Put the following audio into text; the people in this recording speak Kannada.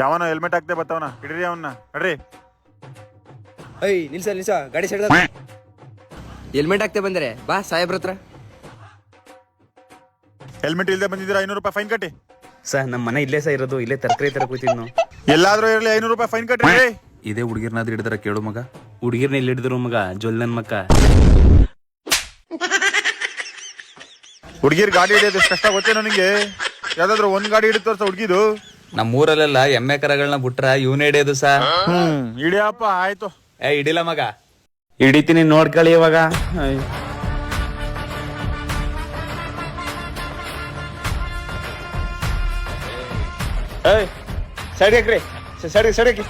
ಯಾವನ ಹೆಲ್ಮೆಟ್ ಹಾಕ್ದೆ ಬರ್ತಾವನ ಹಿಡ್ರಿ ಅವನ್ನ ನಡ್ರಿ. ನಿಲ್ಸ ಗಾಡಿ ಸೈಡ್ ಹೆಲ್ಮೆಟ್ ಹಾಕ್ತೆ ಬಂದರೆ ಬಾ ಸಾಹೇಬ್ರ ಹತ್ರ. ಹೆಲ್ಮೆಟ್ ಇಲ್ದೆ ಬಂದಿದ್ದೀರಾ 500 ರೂಪಾಯಿ ಫೈನ್ ಕಟ್ಟಿ. ಸರ್ ನಮ್ಮ ಮನೆ ಇಲ್ಲೇ ಸಹ ಇರೋದು, ಇಲ್ಲೇ ತರಕಾರಿ ತರ ಕೂತಿದ್ ನಾವು. ಎಲ್ಲಾದ್ರೂ ಇರಲಿ 500 ರೂಪಾಯಿ ಫೈನ್ ಕಟ್ರಿ. ಇದೇ ಹುಡುಗಿರ್ನಾದ್ರೂ ಹಿಡಿದಾರ ಕೇಳು ಮಗ. ಹುಡುಗಿರ್ನ ಇಲ್ಲಿ ಹಿಡಿದ್ರು ಮಗ, ಜೊಲ್ ನನ್ ಮಕ್ಕ. ಹುಡುಗಿರ್ ಗಾಡಿ ಹಿಡಿಯೋದು ಎಷ್ಟು ಕಷ್ಟ ಗೊತ್ತೇನೋ ನಿಂಗೆ? ಯಾವ್ದಾದ್ರು ಒಂದ್ ಗಾಡಿ ಹಿಡಿದು ತೋರ್ಸ ಹುಡುಗಿದು. ನಮ್ಮ ಊರಲ್ಲೆಲ್ಲ ಎಮ್ಮೆ ಕರಗಳನ್ನ ಬಿಟ್ರ ಇವನ್ ಹಿಡಿಯೋದು ಸಾ. ಹಿಡಿಯಪ್ಪ ಆಯ್ತು. ಹಿಡಿಲ ಮಗ, ಹಿಡಿತೀನಿ ನೋಡ್ಕೊಳ್ಳಿ ಇವಾಗ. ಸೈಡ್ ಹಾಕ್ರಿ, ಸೈಡ್ ಹಾಕಿ.